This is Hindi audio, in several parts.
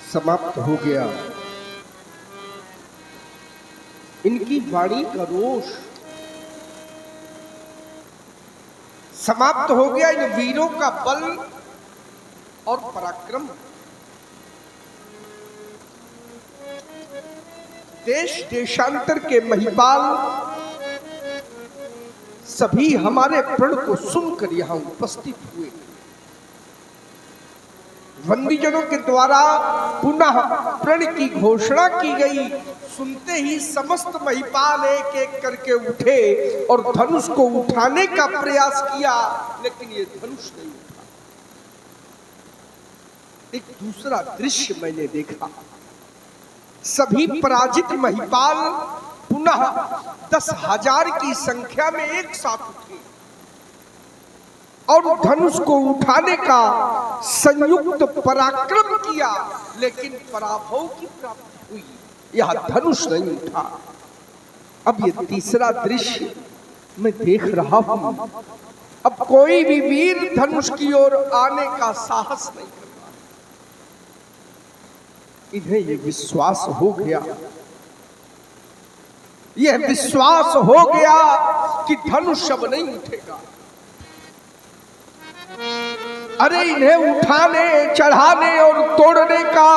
समाप्त हो गया। इनकी वाणी का रोष समाप्त हो गया। इन वीरों का बल और पराक्रम। देश देशांतर के महिपाल सभी हमारे प्रण को सुनकर यहां उपस्थित हुए। वंदीजनों के द्वारा पुनः प्रण की घोषणा की गई। सुनते ही समस्त महिपाल एक एक करके उठे और धनुष को उठाने का प्रयास किया, लेकिन ये धनुष नहीं उठा। एक दूसरा दृश्य मैंने देखा। सभी पराजित महिपाल पुनः 10,000 की संख्या में एक साथ उठे और धनुष को उठाने का संयुक्त पराक्रम किया, लेकिन पराभव की प्राप्ति हुई। यह धनुष नहीं उठा। अब ये तीसरा दृश्य मैं देख रहा हूं। अब कोई भी वीर धनुष की ओर आने का साहस नहीं कर रहा। इन्हें ये विश्वास हो गया, यह विश्वास हो गया कि धनुष अब नहीं उठेगा। अरे इन्हें उठाने, चढ़ाने और तोड़ने का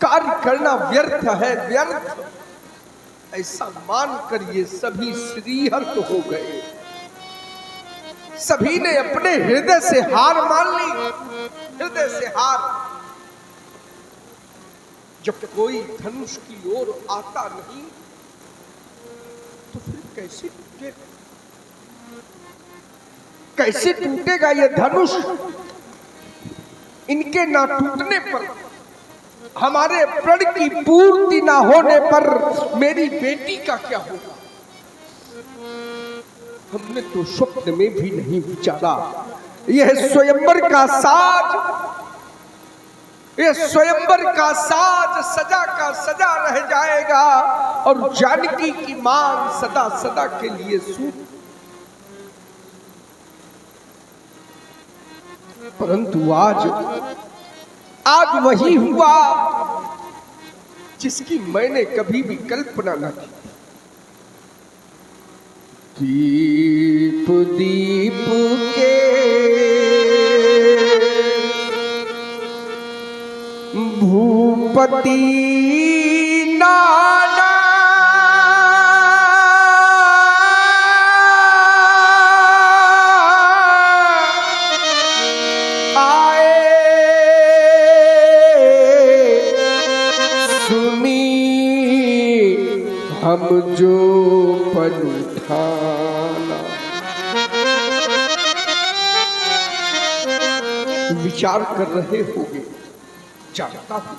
कार्य करना व्यर्थ है, व्यर्थ। ऐसा मानकर ये सभी श्रीहर्ष हो गए। सभी ने अपने हृदय से हार मान ली, हृदय से हार। जब कोई धनुष की ओर आता नहीं तो फिर कैसे टूटेगा? कैसे टूटेगा ये धनुष? इनके ना टूटने पर, हमारे प्रण की पूर्ति ना होने पर मेरी बेटी का क्या होगा? हमने तो स्वप्न में भी नहीं विचारा। यह स्वयंवर का साज, यह स्वयंवर का साज सजा का सजा रह जाएगा और जानकी की मान सदा सदा के लिए सूत। परंतु आज वही हुआ जिसकी मैंने कभी भी कल्पना न की। दीप दीप के भूपति नाना हम जो पन उठाना। विचार कर रहे होंगे, जानता हूं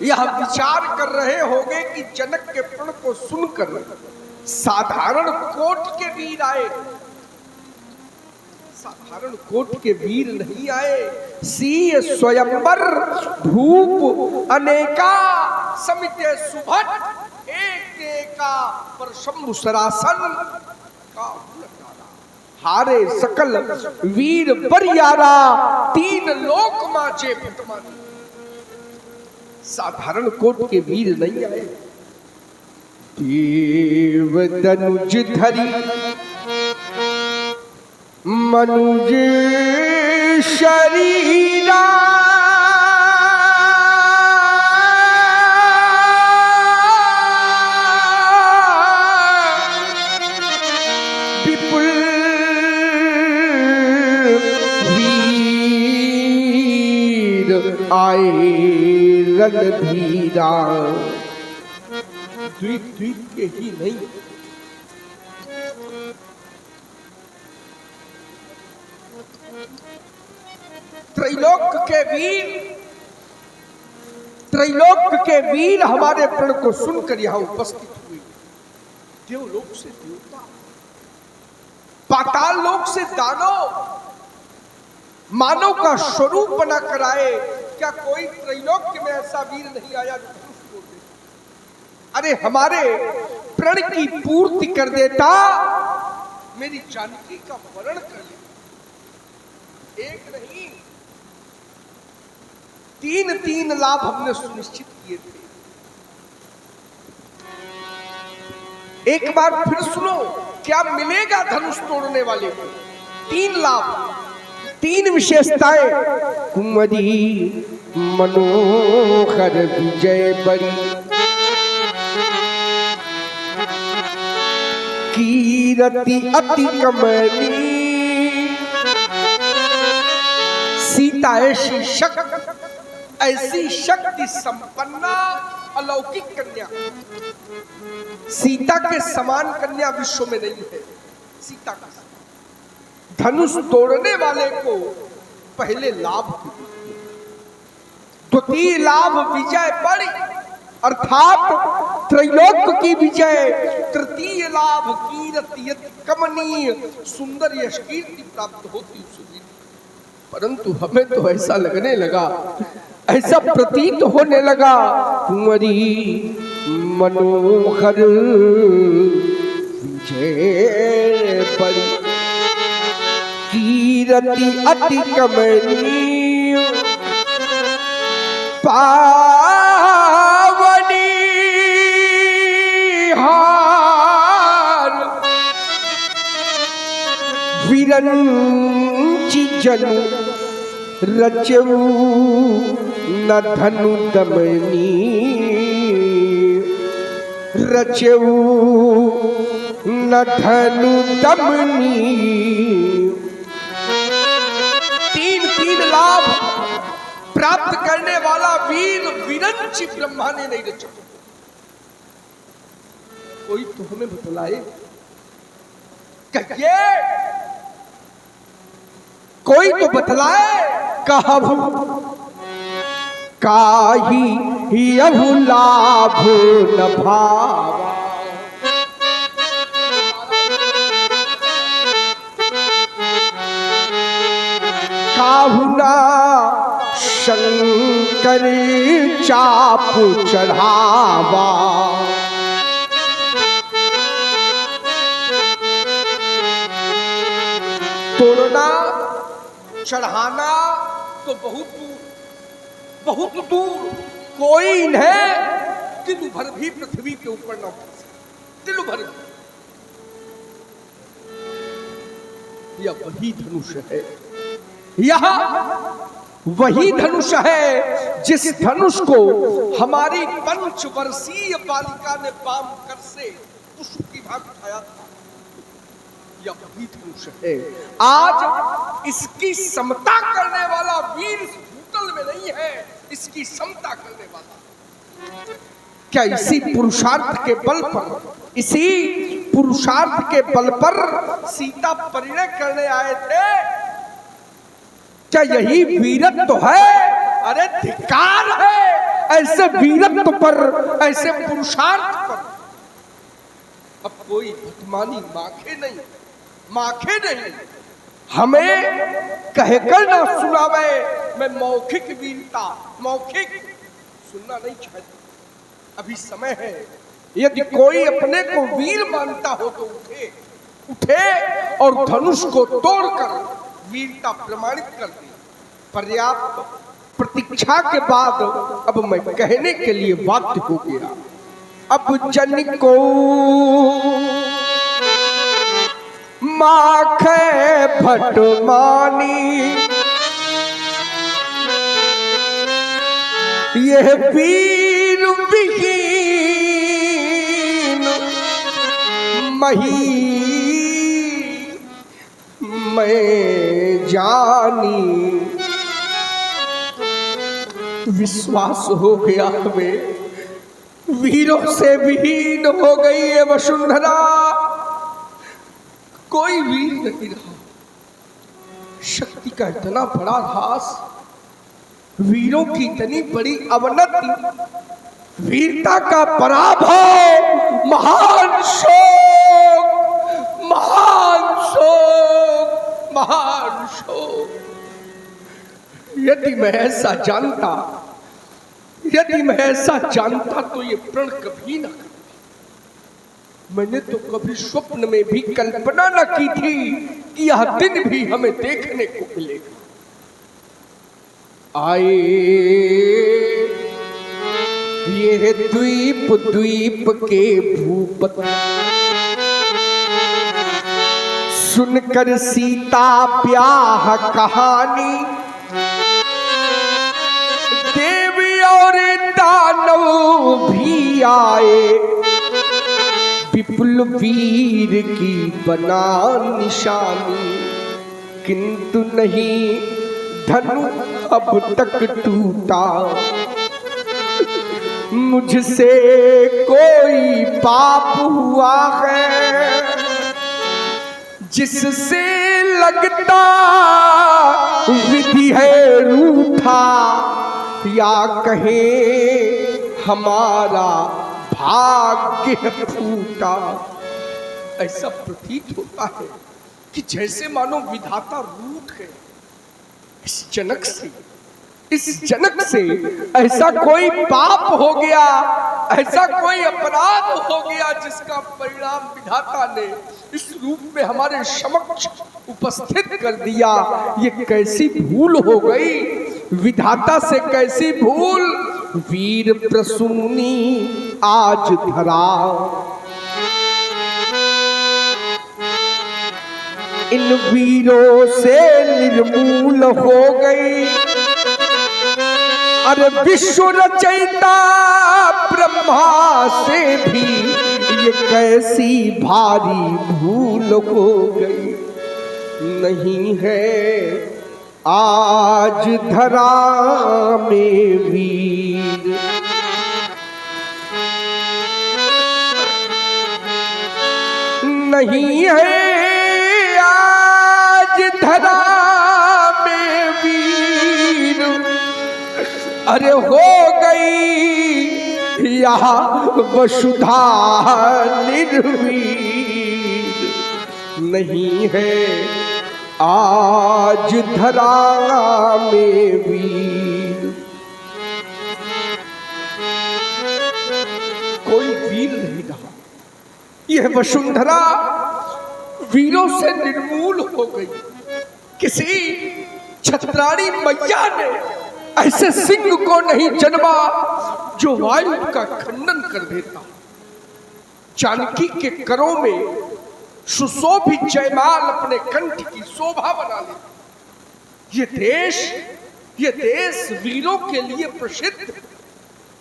यह विचार कर रहे होंगे कि जनक के प्रण को सुनकर साधारण कोट के वीर आए। साधारण कोट के वीर नहीं आए। सीय स्वयंवर धूप अनेका समिते सुभट का पर शंभु सरासन का उलटारा। हारे सकल वीर बरियारा, 3 लोक माचे भटमानी। साधारण कोट के वीर नहीं आए। देव तनुज धरी मनुज शरीरा, आए रणधीरा। द्वीप द्वीप के ही नहीं, त्रैलोक के वीर, त्रैलोक के वीर हमारे प्रण को सुनकर यहां उपस्थित हुए। देवलोक से देवता, पाताल लोक से दानव, मानव का स्वरूप बना कर आए। क्या कोई त्रैलोक्य में ऐसा वीर नहीं आया जो धनुष तोड़ देता? अरे हमारे प्रण की पूर्ति कर देता, मेरी जानकी का वरण कर लेता। एक नहीं तीन लाभ हमने सुनिश्चित किए थे। एक बार फिर सुनो, क्या मिलेगा धनुष तोड़ने वाले को? 3 लाभ, 3 विशेषताएं। कुंवरी मनोहर विजय बड़ी, कीरति अति कमली, सीता ऐसी शक्ति संपन्ना अलौकिक कन्या। सीता के समान कन्या विश्व में नहीं है। सीता का धनुष तोड़ने वाले को पहले लाभ, द्वितीय लाभ विजय बड़ी अर्थात त्रैलोक्य की विजय, तृतीय लाभ कीर्ति कमनीय सुंदर यश कीर्ति प्राप्त होती उस दिन। परंतु हमें तो ऐसा लगने लगा, ऐसा प्रतीत होने लगा, कुंवरी मनोहर विजय बड़ी, कीर्ति अति कमनीय पावनी हार, विरंची जनु रचऊ न धनु दमनी, रचऊ न धनु दमनी। 3 लाभ प्राप्त करने वाला वीर विरंची ब्रह्मा ने नहीं रचा। कोई तो हमें बतलाए, कहिए कोई तो बतलाए, कहब काही यहु लाभ न भावा, काहुना शंकर चाप चढ़ावा, तोड़ना चढ़ाना तो बहुत दूर, कोई नहीं दिन भर भी पृथ्वी के ऊपर न पहुंच, दिन भर। यह वही धनुष है, यह वही धनुष है जिस धनुष को हमारी 5 वर्षीय बालिका ने पाम कर से पुष्प की भाग उठाया था। यह वही धनुष है। आज इसकी समता करने वाला वीर इस भूतल में नहीं है, इसकी समता करने वाला क्या इसी पुरुषार्थ के बल पर, इसी पुरुषार्थ के बल पर सीता परिणय करने आए थे? क्या यही वीरत्व है? अरे धिक्कार है ऐसे वीरत्व पर, ऐसे पुरुषार्थ पर। अब कोई भटमानी माखे नहीं, हमें कहकर ना सुनावे। मैं मौखिक वीरता, मौखिक सुनना नहीं चाहता। अभी समय है, यदि कोई अपने को वीर मानता हो तो उठे और धनुष को तोड़कर वीरता प्रमाणित कर दी। पर्याप्त प्रतीक्षा के बाद अब मैं कहने के लिए बाध्य हो गया। अब जन को माखे भटमानी, यह वीर विहीन मही मैं जानी। विश्वास हो गया हमें, वीरों से विहीन हो गई है वसुंधरा, कोई वीर नहीं रहा। शक्ति का इतना बड़ा ह्रास, वीरों की इतनी बड़ी अवनति, वीरता का पराभव, महान शोक, महान शोक, महान शोक। यदि मैं ऐसा जानता तो ये प्रण कभी न करता। मैंने तो कभी स्वप्न में भी कल्पना न की थी कि यह दिन भी हमें देखने को मिलेगा। आए ये द्वीप द्वीप के भूपति, सुनकर सीता ब्याह कहानी, देवी और दानव भी आए, विपुल वीर की बना निशानी, किंतु नहीं धनु अब तक टूटा, मुझसे कोई पाप हुआ है, जिससे लगता विधि है रूठा, या कहे हमारा भाग्य फूटा। ऐसा प्रतीत होता है कि जैसे मानो विधाता रूठ है इस जनक से ऐसा कोई पाप हो गया, ऐसा कोई अपराध हो गया, जिसका परिणाम विधाता ने इस रूप में हमारे समक्ष उपस्थित कर दिया। ये कैसी भूल हो गई, विधाता से कैसी भूल। वीर प्रसूनी आज धरा, इन वीरों से निर्मूल हो गई। अरे विश्व रचयिता ब्रह्मा से भी ये कैसी भारी भूल हो गई। नहीं है आज धरा में वीर, नहीं है आज धरा में वीर। अरे हो गई यहाँ वसुधा निर्वीर, नहीं है आज धरा में वीर। कोई वीर नहीं रहा, यह वसुंधरा वीरों से निर्मूल हो गई। किसी छत्राणी मैया ने ऐसे सिंह को नहीं जन्मा जो वायु का खंडन कर देता। जानकी के करों में सुशोभित जयमाल अपने कंठ की शोभा बना ले। ये देश वीरों के लिए प्रसिद्ध।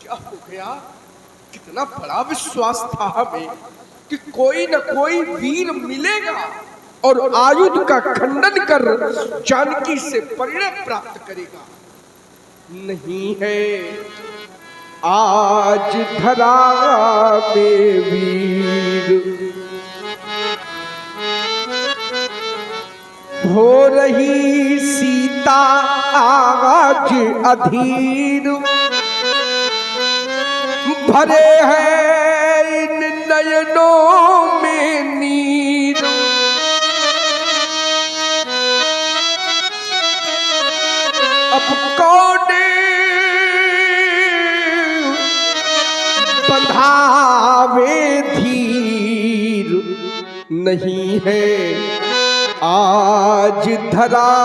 क्या हो गया, कितना बड़ा विश्वास था हमें कि कोई न कोई वीर मिलेगा और आयुध का खंडन कर जानकी से परिणय प्राप्त करेगा। नहीं है आज धरा में वीर। हो रही सीता आज अधीर, भरे हैं इन नयनों में नीर। अब कौन बंधावे धीर, नहीं है आज धरा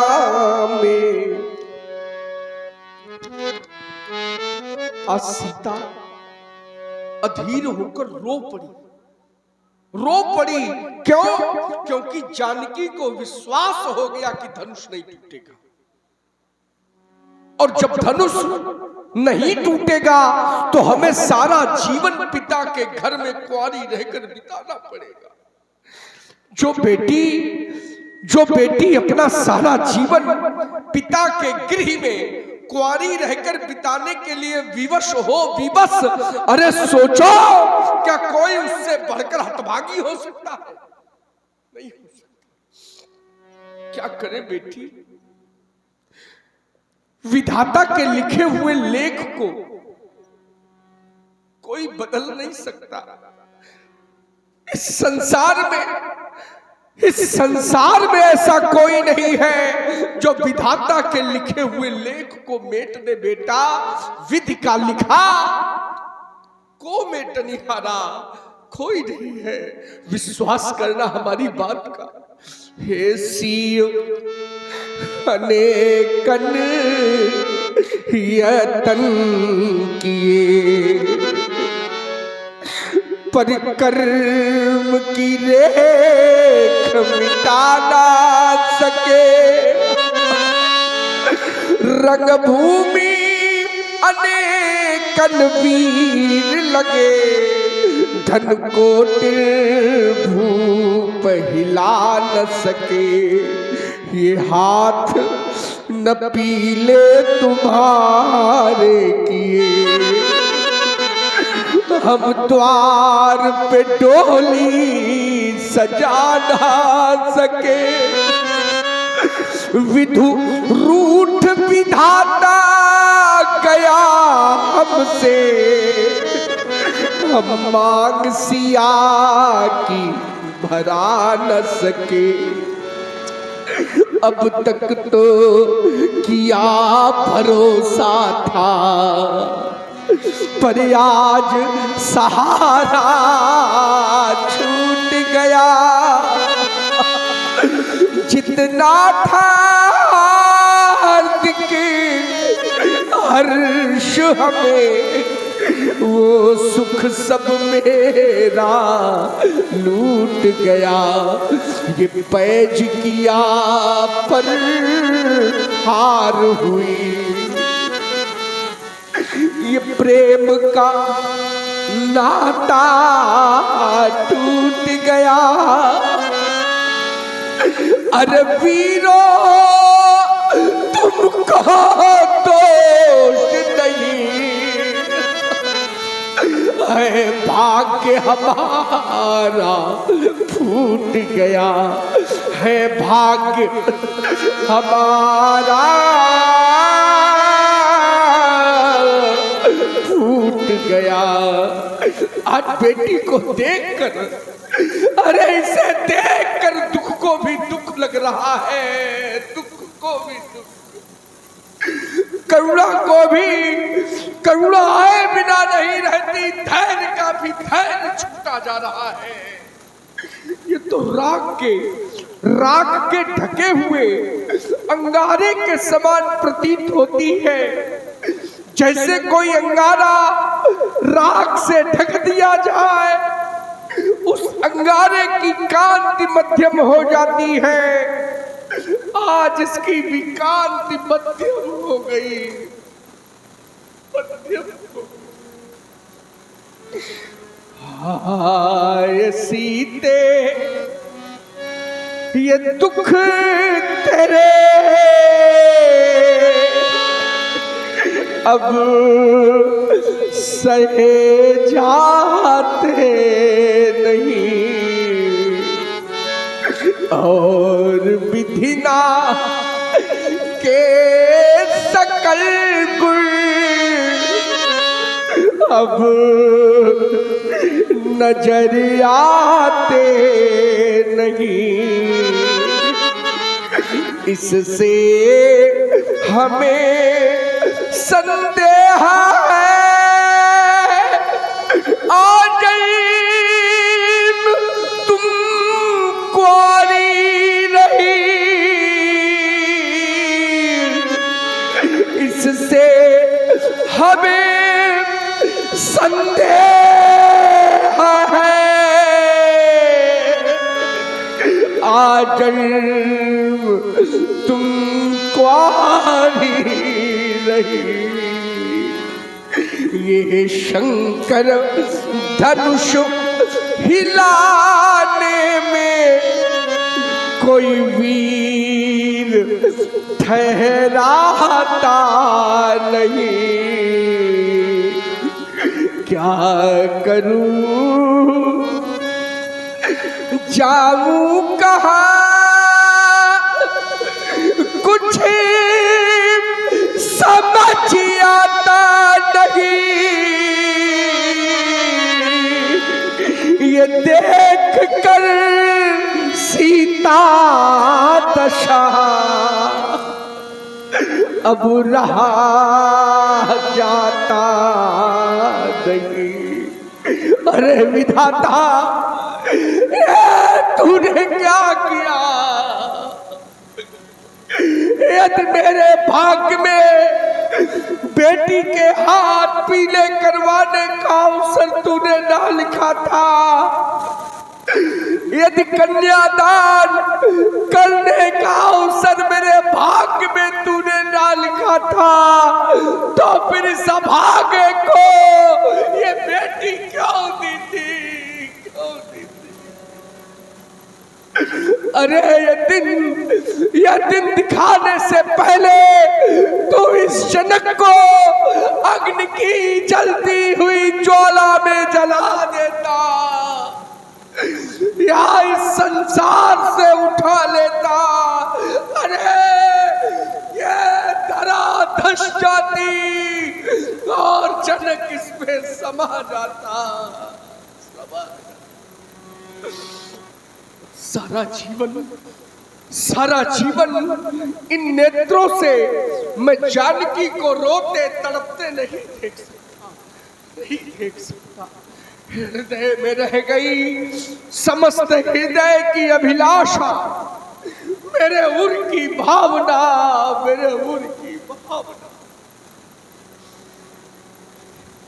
में। आज सीता अधीर होकर रो पड़ी। क्यों? क्योंकि जानकी को विश्वास हो गया कि धनुष नहीं टूटेगा, और जब धनुष नहीं टूटेगा तो हमें सारा जीवन पिता के घर में कुंवारी रहकर बिताना पड़ेगा। जो बेटी अपना सारा जीवन पिता के गृह में कुंवारी रहकर बिताने के लिए विवश हो, अरे सोचो, क्या कोई उससे बढ़कर हतभागी हो सकता है? नहीं हो सकता। क्या करे बेटी, विधाता के लिखे हुए लेख को कोई बदल नहीं सकता। इस संसार में ऐसा कोई नहीं है जो विधाता के लिखे हुए लेख को मेट दे। बेटा, विधि का लिखा को मेटनिहारा कोई नहीं है। विश्वास करना हमारी बात का। हे सियो अनेकन यतन किए, परिकर्म की रेख मिटा ना सके। रंगभूमि अनेकन वीर लगे, धन को भूप हिला न सके। ये हाथ न पीले तुम्हारे किए, हम द्वार पे डोली सजा ना सके। विधु रूठ विधाता गया हमसे, हम मांग सिया की भरा न सके। अब तक तो किया भरोसा था, पर आज सहारा छूट गया। जितना था हार्दिक हर्ष हमें, वो सुख सब मेरा लूट गया। ये पैज किया पर हार हुई, ये प्रेम का नाता टूट गया। अरे वीरो तुमको दोष नहीं है, भाग्य हमारा फूट गया है, भाग्य हमारा फूट गया। आज बेटी को देखकर, अरे इसे देखकर दुख को भी दुख लग रहा है, दुख को भी दुख, करुणा को भी करुणा आए बिना नहीं रहती, धैर्य का भी धैर्य छूटा जा रहा है। ये तो राख के ढके हुए अंगारे के समान प्रतीत होती है। जैसे कोई अंगारा राख से ढक दिया जाए, उस अंगारे की कांति मध्यम हो जाती है। आज इसकी भी कांति मध्यम हो गई, मध्यम हो गई। हाय सीते ये दुख तेरे अब सहे जाते नहीं, और विधिना के सकल गुण अब नजर आते नहीं। इससे हमें संदेह है, आज तुम कुंवारी रही। इससे हमें संदेह है, आज तुम कुंवारी रही। ये शंकर धनुष हिलाने में कोई वीर ठहराता नहीं। क्या करूं जाऊं कहाँ, कुछ समझ आता नहीं। ये देख कर सीता दशा अब रहा जाता नहीं। अरे विधाता, तूने क्या किया? यदि मेरे भाग्य में बेटी के हाथ पीले करवाने का अवसर तूने ना लिखा था। यदि कन्यादान करने का अवसर मेरे भाग्य में तूने ना लिखा था, तो फिर इस अभागे को ये बेटी क्यों दी थी, क्यों दी थी? अरे यह दिन दिखाने से पहले तू इस जनक को अग्नि की जलती हुई ज्वाला में जला देता, या इस संसार से उठा लेता। अरे ये धरा धस जाती और जनक इसमें समा जाता। सारा जीवन इन नेत्रों से मैं जानकी को रोते तड़पते नहीं देख सकता, नहीं देख सकता। हृदय में रह गई समस्त हृदय की अभिलाषा, मेरे उर की भावना, मेरे उर की भावना।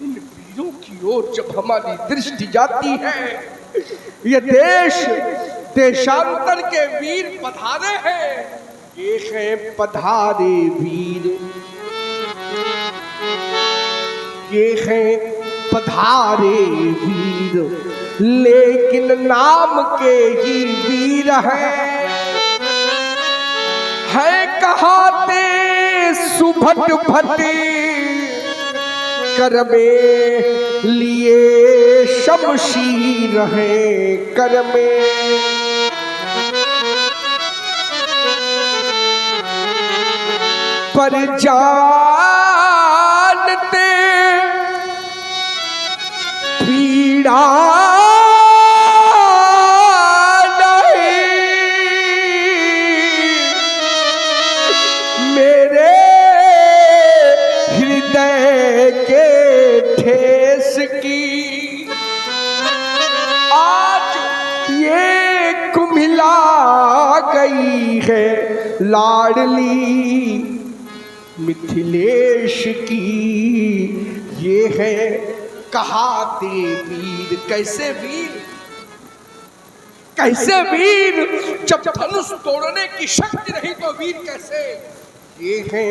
इन वीरों की ओर जब हमारी दृष्टि जाती है, ये देशांतर के वीर पधारे हैं। एक है पधारे वीर, ये है पधारे वीर, लेकिन नाम के ही वीर है कहाते सुभट भटे कर में लिए शमशीर है कर में। पर जानते पीड़ा नहीं मेरे हृदय के ठेस की। आज ये कुम्हिला गई है लाडली मिथिलेश की, ये है कहाते वीर। कैसे वीर, कैसे वीर? जब धनुष तोड़ने की शक्ति नहीं तो वीर कैसे? ये है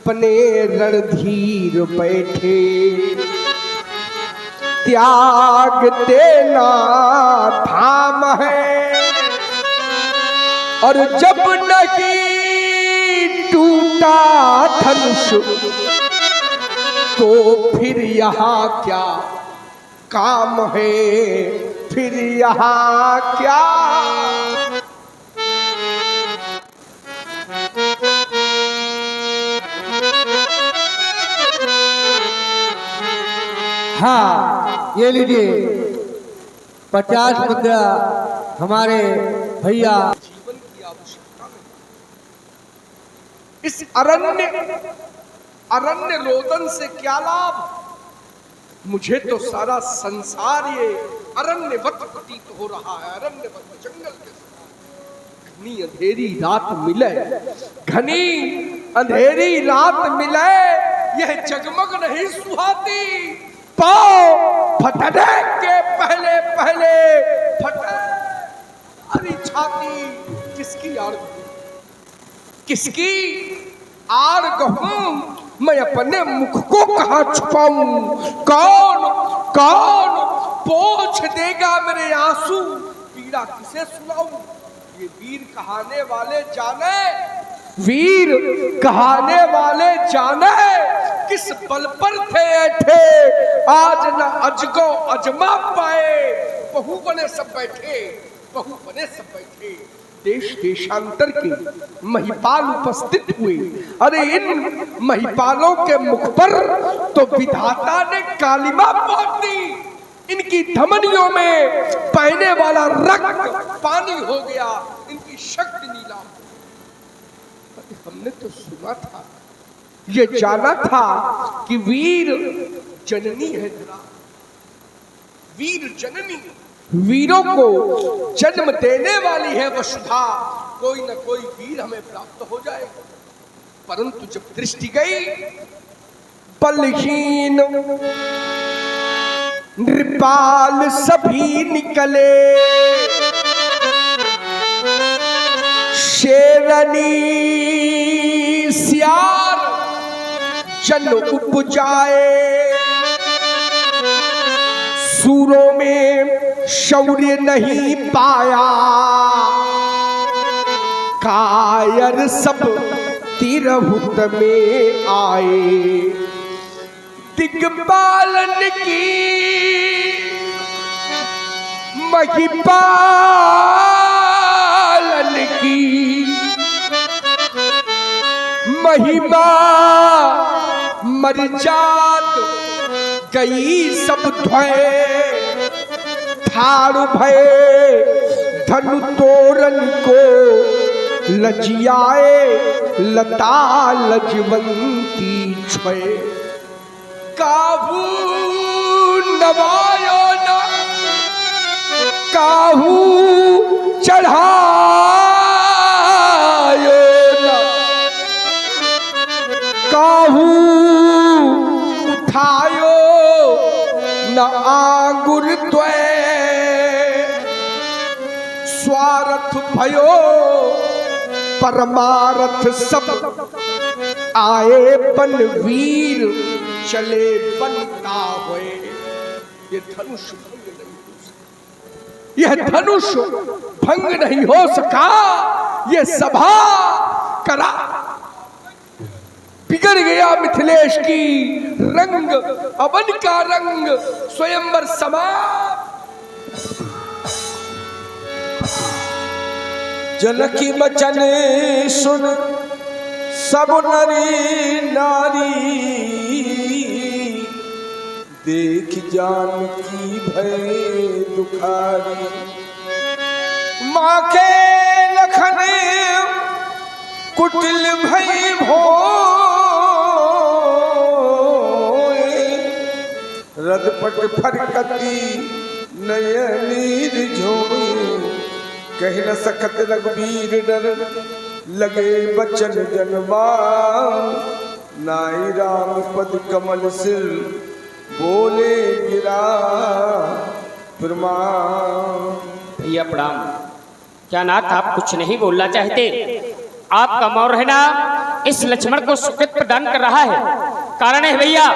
बने रणधीर बैठे, त्याग देना धाम है, और जब नहीं टूटा धनुष तो फिर यहाँ क्या काम है, फिर यहाँ क्या? हाँ, ये लीजिए 50 मुद्रा हमारे भैया। जीवन की आवश्यकता नहीं। इस अरण्य रोदन से क्या लाभ? मुझे तो सारा संसार ये अरण्यवत प्रतीत हो रहा है, अरण्यवत जंगल के साथ। घनी अंधेरी रात मिले, घनी अंधेरी रात मिले, यह जगमग नहीं सुहाती। पाँव फटने के पहले पहले फटे अरे छाती। किसकी आड़, किसकी आड़ कहूं मैं, अपने मुख को कहां छुपाऊं? कौन कौन पोंछ देगा मेरे आंसू, पीड़ा किसे सुनाऊं? ये वीर कहाने वाले जाने, वीर कहाने वाले जाने किस बल पर थे ऐठे, आज न अजगो अजमा पाए। बहु बने सब बैठे, बहु बने सब बैठे। देश देशांतर के महिपाल उपस्थित हुए। अरे इन महिपालों के मुख पर तो विधाता ने कालिमा पोत दी। इनकी धमनियों में बहने वाला रक्त पानी हो गया, इनकी शक्ति नीलाम। हमने तो सुना था, ये जाना था कि वीर जननी है धरा, वीर जननी, वीरों को जन्म देने वाली है वसुधा। कोई न कोई वीर हमें प्राप्त हो जाएगा। परंतु जब दृष्टि गई, बलहीन नृपाल सभी निकले, शेरनी सियार जन उपजाए, सूरों में शौर्य नहीं पाया, कायर सब तिरहुत में आए। दिग्पालन की महिपालन की महिमा मर्जाद गई सब ध्वय, ठाड़ भये धनु तोरण को लजियाए, लता लजवंती छय। काहू नवायो न काहू चढ़ायो न, काहू उठायो न आंगुर द्वय, स्वार्थ भयो परमारथ सब, आए बन वीर चले बनता हुए। ये धनुष भंग नहीं हो सका, यह धनुष भंग नहीं हो सका, ये सभा करा बिगड़ गया मिथिलेश की, रंग अवन का रंग स्वयंवर समाप्त। जनकी बचन सुन सब नरी नारी, देख जानकी भय दुखारी। माँ के लखन कुटिल भय भोए, रदपट फरकती नयनीर झोए। कह न सकत रघुवीर डर, लगे बचन जनवा। नाई राम पद कमल सिर, बोले गिरा प्रमाण। भैया प्रणाम। क्या नाथ आप कुछ नहीं बोलना चाहते? आपका मौर है ना इस लक्ष्मण को सुकृत प्रदान कर रहा है। कारण है भैया,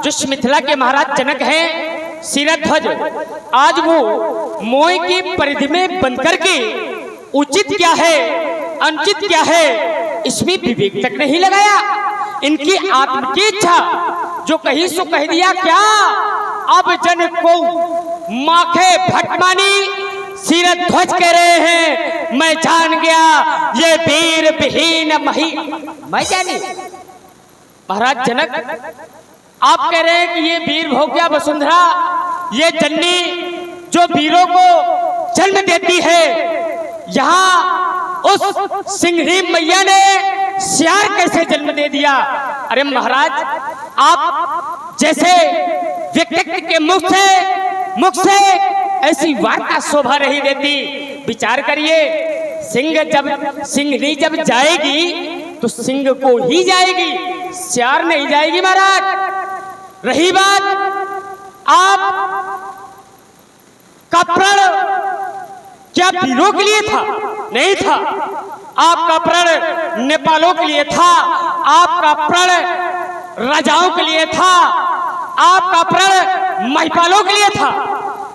जिस मिथिला के महाराज जनक हैं शिरध्वज, आज वो मोह की परिधि में बंद करके उचित क्या है अनुचित क्या है इसमें विवेक तक नहीं लगाया। इनकी आत्म की इच्छा जो कहीं सो कह दिया क्या। अब जन को माखे भटमानी शिरध्वज कह रहे हैं। मैं जान गया ये वीर विहीन मही। मैं जानी महाराज जनक आप कह रहे हैं कि ये वीर भोग्या वसुंधरा, ये जननी जो वीरों को जन्म देती है, यहाँ उस सिंहरी मैया ने सियार कैसे जन्म दे दिया। अरे महाराज, आप जैसे व्यक्ति के मुख से ऐसी वार्ता शोभा नहीं देती। विचार करिए, सिंहनी जब जाएगी तो सिंह को ही जाएगी, सियार नहीं जाएगी महाराज। रही बात आप का प्रण क्या वीरों के लिए था? नहीं था। आपका प्रण नेपालों के लिए था, आपका प्रण राजाओं के लिए था, आपका प्रण महिपालों के लिए था।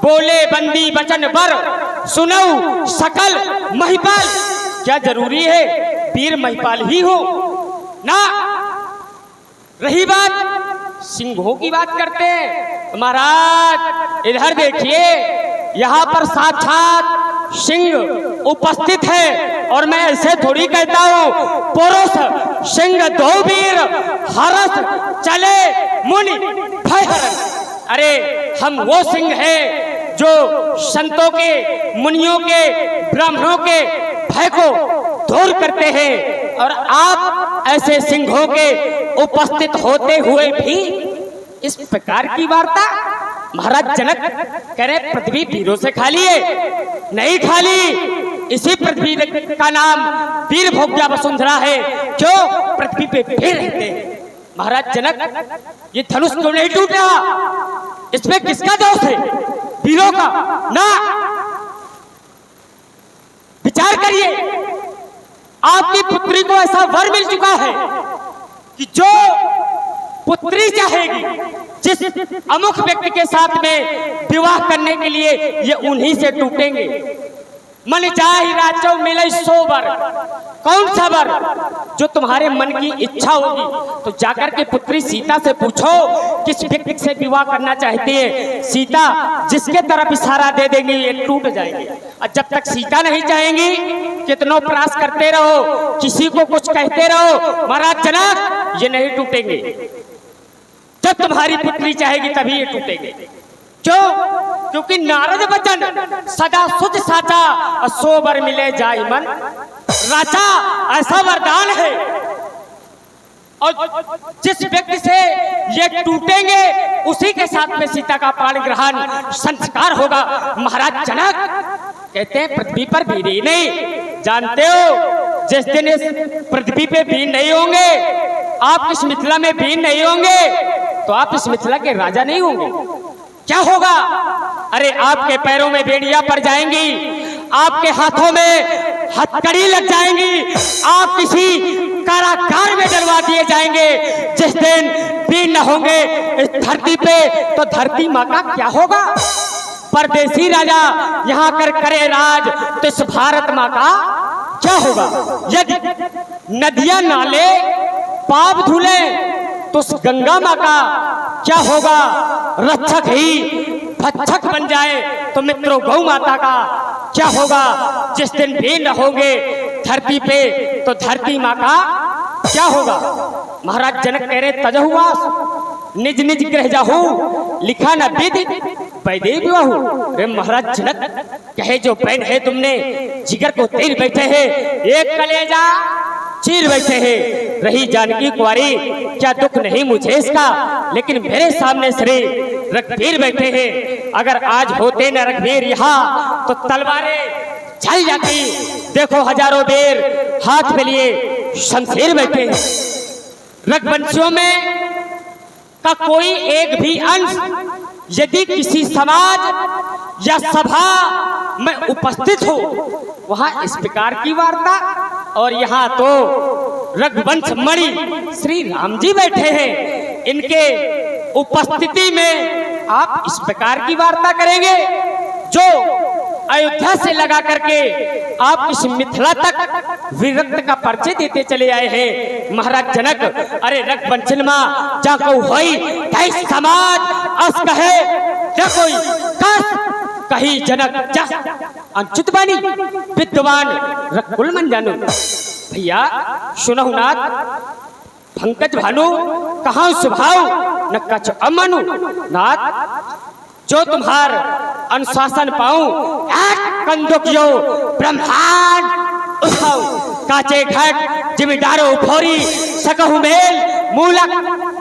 बोले बंदी वचन बर, सुनऊ सकल महिपाल। क्या जरूरी है वीर महिपाल ही हो ना? रही बात सिंहों की बात करते हैं महाराज, इधर देखिए, यहाँ पर साक्षात सिंह उपस्थित है। और मैं ऐसे थोड़ी कहता हूँ, पुरुष सिंह दो वीर हरस चले मुनि भय हरन। अरे हम वो सिंह हैं जो संतों के, मुनियों के, ब्राह्मणों के भय को दूर करते हैं। और आप ऐसे सिंहों के उपस्थित होते हुए भी इस प्रकार की वार्ता। महाराज जनक कह रहे पृथ्वी वीरों से खाली है, नहीं खाली। इसी पृथ्वी का नाम वीर भोग्या वसुंधरा है। क्यों? पृथ्वी पे वीर रहते हैं। महाराज जनक, ये धनुष क्यों नहीं टूटा? इसमें किसका दोष है? वीरों का ना? विचार करिए, आपकी पुत्री को ऐसा वर मिल चुका है कि जो पुत्री चाहेगी, जिस अमुख व्यक्ति के साथ में विवाह करने के लिए, ये उन्हीं से टूटेंगे। मन चाहे राजो मिले 100 वर। कौन सा वर? जो तुम्हारे मन की इच्छा होगी। तो जाकर के पुत्री सीता से पूछो किस व्यक्ति से विवाह करना चाहती है। सीता जिसके तरफ इशारा दे देंगी ये टूट जाएंगे। और जब तक सीता नहीं चाहेंगी, कितनों प्रयास करते रहो, किसी को कुछ कहते रहो, महाराज जनक ये नहीं टूटेंगे। जब तुम्हारी पुत्री चाहेगी तभी ये टूटेंगे। क्यों? क्योंकि नारद वचन सदा सुध साचा, 100 वर मिले जाय मन राजा, ऐसा वरदान है। और जिस व्यक्ति से ये टूटेंगे उसी के साथ में सीता का प्राण ग्रहण संस्कार होगा। महाराज जनक कहते हैं पृथ्वी पर वीर नहीं। जानते हो जिस दिन इस पृथ्वी पे वीर नहीं होंगे, आप इस मिथिला में वीर नहीं होंगे, तो आप इस मिथिला के राजा नहीं होंगे। क्या होगा? अरे आपके पैरों में बेड़ियां पड़ जाएंगी, आपके हाथों में हथकड़ी लग जाएंगी, आप किसी कारागार में डलवा दिए जाएंगे। जिस दिन वीर न होंगे इस धरती पे, तो धरती माँ का क्या होगा? परदेसी राजा यहाँ कर करे राज, तो इस भारत माँ का क्या होगा? यदि नदियां नाले पाप धुले, तो उस गंगा माँ का क्या होगा? रक्षक ही भक्षक बन जाए, तो मित्रों गौ माता का क्या होगा? जिस दिन भी न होंगे धरती पे, तो धरती माँ का क्या होगा? महाराज जनक कह रहे तजहुआस निज निज गृह जाहू, लिखा न विधि वैदेही विवाहू। रे महाराज जनक कहे जो बहन है तुमने जिगर को तीर बैठे हैं, एक कलेजा चीर बैठे हैं। रही जानकी कुंवारी, क्या दुख नहीं मुझे इसका, लेकिन मेरे सामने श्री रघुवीर बैठे हैं। अगर आज होते न रघुवीर यहाँ, तो तलवारें चल जाती। देखो हजारों वीर हाथ में लिए शमशीर बैठे हैं। रघुवंशियों में का कोई एक भी अंश यदि किसी समाज या सभा में उपस्थित हो, वहां इस प्रकार की वार्ता। और यहाँ तो रघुवंश मणि श्री राम जी बैठे हैं, इनके उपस्थिति में आप इस प्रकार की वार्ता करेंगे। जो अयोध्या से लगा करके आप इस मिथिला तक वीरत्व का परिचय देते चले आए हैं। महाराज जनक अरे रघुवंश माँ जाको होई कई समाज अस कहे क्या कोई कस कही जनक जस अंचित बानी विद्वान रघुकुल मन जानो। भैया सुनहु नाथ पंकज भानु कहाँ स्वभाव न कछ अमनु नाथ, जो तुम्हार अनुशासन पाऊं कंदुकियो ब्रह्मांड उठाओ, काचे घट जिमीदारो उफोरी सकहु मेल मूलक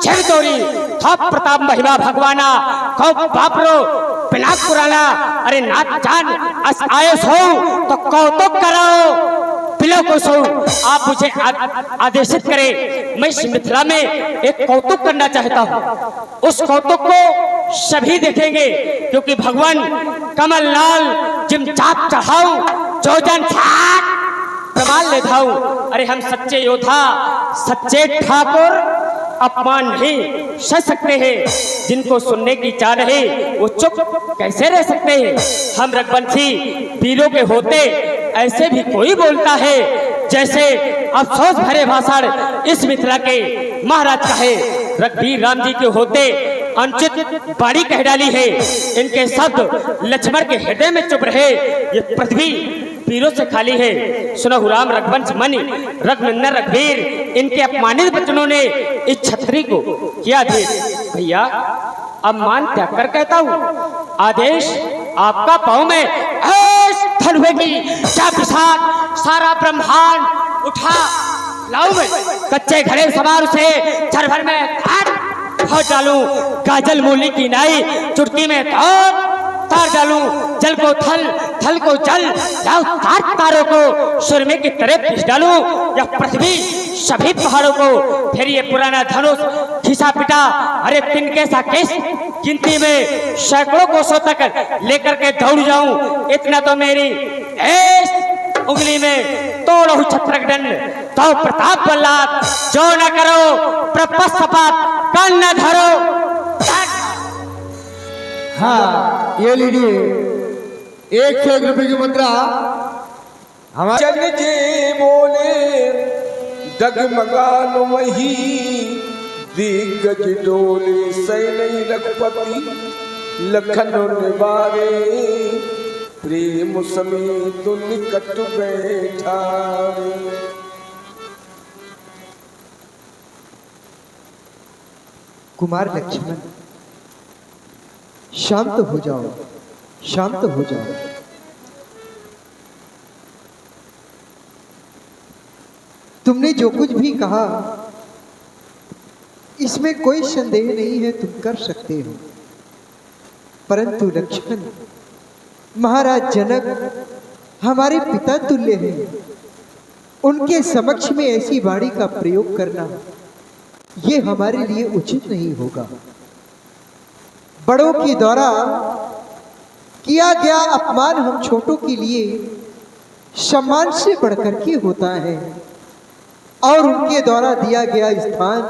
छिरतोरी, थप प्रताप महिमा भगवाना खौ बापरो पिनाक पुराना। अरे नाथ जान अस आयो सो तो कौतुक कराओ पिलो को सो। आप मुझे आदेशित करें, मैं इस मिथिला में एक कौतुक करना चाहता हूँ। उस कौतुक को सभी देखेंगे, क्योंकि भगवान कमल लाल जिम चाप चढ़ाऊ जोजन छाट प्रमाण ले धाऊ। अरे हम सच्चे योद्धा सच्चे ठाकुर अपमान नहीं सह सकते हैं। जिनको सुनने की चाह नहीं वो चुप कैसे रह सकते हैं। हम रघुवंशी वीरों के होते ऐसे भी कोई बोलता है जैसे अफसोस भरे भाषण इस मिथिला के महाराज का है। रघुवीर राम जी के होते अनुचित बाड़ी कह डाली है। इनके शब्द लक्ष्मण के हृदय में चुप रहे। ये पृथ्वी वीरों से खाली है। सुनहु राम रघुवंश मणि रघुनंदन रघुवीर, इनके अपमानित बचनों ने इस छत्री को किया धीर। भैया अब मान त्याग कर कहता हूँ, आदेश आपका पाँव में की क्या विशाल सारा ब्रह्मांड उठा लाऊं मैं, कच्चे घड़े सवार से क्षण भर में डालूं, गाजल मूली की नाई चुटकी में तार डालूं, जल को थल, थल को जल, या तार तारों को सुरमे की तरह पीस डालूं, या पृथ्वी सभी पहाड़ों को। फिर ये पुराना धनुष घिसा पिटा, अरे तिनके सा केस गिनती में सैकड़ों कोसों तक लेकर के दौड़ जाऊं, इतना तो मेरी उंगली में तोड़ो छत्रक दंड, तो प्रताप बल्लाद जो न करो प्रपस्सपात कान न धरो। हाँ, ये लीजिए 101 रुपए की मुद्रा। हमारे जग जे बोले डगमगान वही, दिग्गज डोले सैन रघुपति, लखन निवारे प्रेम समेत निकट बैठा। कुमार लक्ष्मण, शांत हो जाओ, शांत हो जाओ। तुमने जो कुछ भी कहा इसमें कोई संदेह नहीं है, तुम कर सकते हो। परंतु लक्ष्मण, महाराज जनक हमारे पिता तुल्य हैं, उनके समक्ष में ऐसी वाणी का प्रयोग करना ये हमारे लिए उचित नहीं होगा। बड़ों के द्वारा किया गया अपमान हम छोटों के लिए सम्मान से बढ़कर के होता है, और उनके द्वारा दिया गया स्थान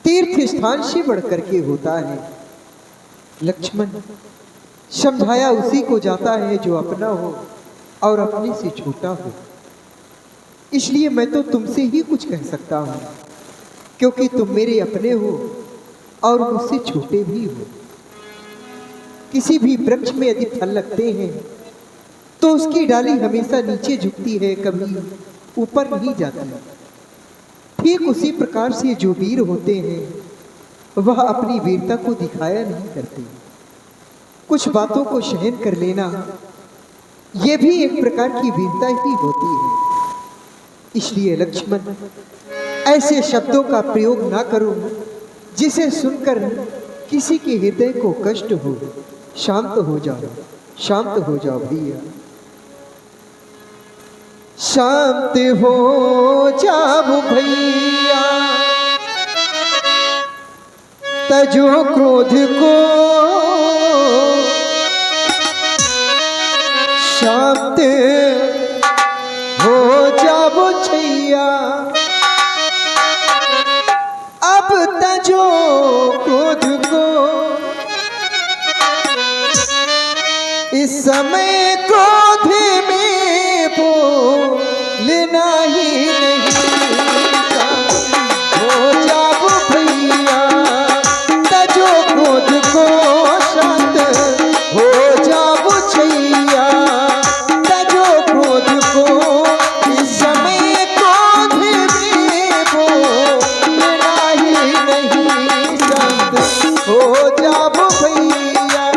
तीर्थ स्थान से बढ़कर के होता है। लक्ष्मण, समझाया उसी को जाता है जो अपना हो और अपने से छोटा हो। इसलिए मैं तो तुमसे ही कुछ कह सकता हूँ, क्योंकि तुम मेरे अपने हो और मुझसे छोटे भी हो। किसी भी वृक्ष में यदि फल लगते हैं तो उसकी डाली हमेशा नीचे झुकती है, कभी ऊपर नहीं जाती। ठीक उसी प्रकार से जो वीर होते हैं वह अपनी वीरता को दिखाया नहीं करते। कुछ बातों को सहन कर लेना यह भी एक प्रकार की वीरता ही होती है। इसलिए लक्ष्मण, ऐसे शब्दों का प्रयोग ना करो जिसे सुनकर किसी के हृदय को कष्ट हो। शांत हो जाओ, शांत हो जाओ भैया, शांत हो जाओ भैया। तजो क्रोध को शांत हो जाओ छैया। अब तजो क्रोध को, इस समय क्रोध में बोलना ही नहीं। हो जाओ भैया, तजो क्रोध को शांत हो जाओ छैया। तजो क्रोध को, इस समय क्रोध में बोलना ही नहीं। शांत हो जाओ भैया।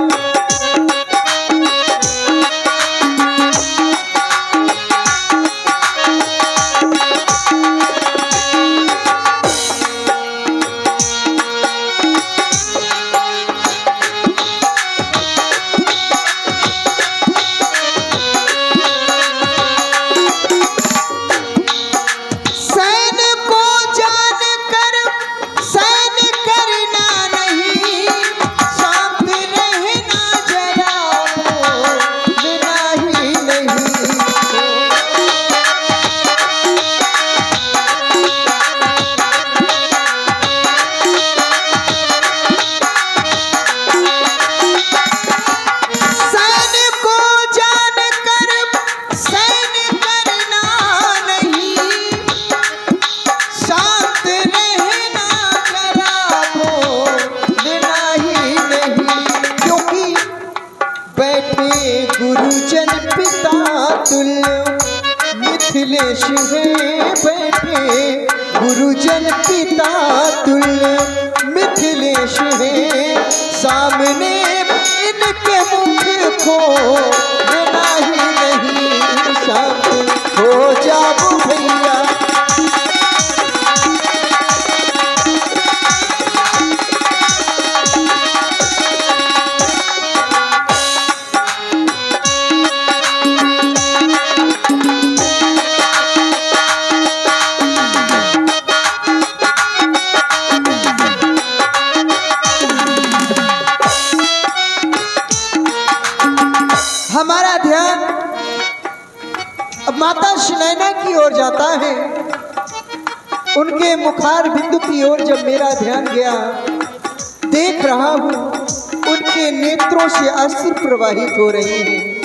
गुरुजन पिता तुल्य मिथिलेश है बैठे। गुरुजन पिता तुल्य मिथिलेश है सामने, इनके मुख को ही नहीं। शांत हो जाओ भैया। अब माता सुनैना की ओर जाता है। उनके मुखार बिंदु की ओर जब मेरा ध्यान गया, देख रहा हूं उनके नेत्रों से अश्रु प्रवाहित हो रहे हैं,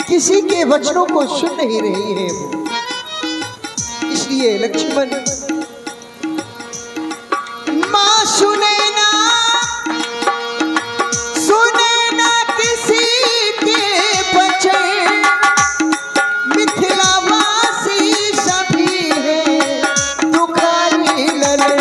किसी के वचनों को सुन नहीं रही हैं वो। इसलिए लक्ष्मण, मां सुनैना, सुनैना किसी के बचन, मिथिलावासी सभी हैं दुखारी ललन।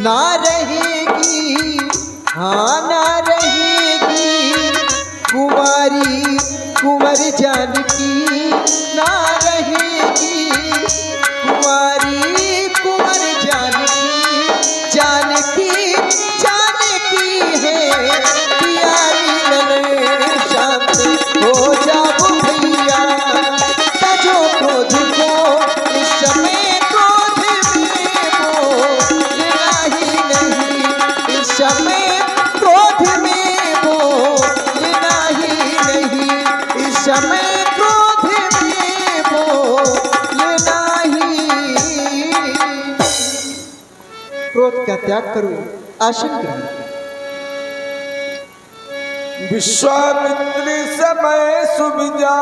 ना रहेगी, हाँ ना रहेगी कुंवारी कुंवर जानकी, ना रहेगी कुंवारी कुंवर जानकी। जानकी जानकी है प्यारी ललन, शांत हो जाओ भैया तजो क्रोध को, इस समय क्रोध में बोलना ही नहीं, इस समय क्रोध में बोलना ही नहीं, इस समय क्रोध में बोलना ही। क्रोध का त्याग करो, आसन ग्रहण करो। विश्वामित्र समय सुविजा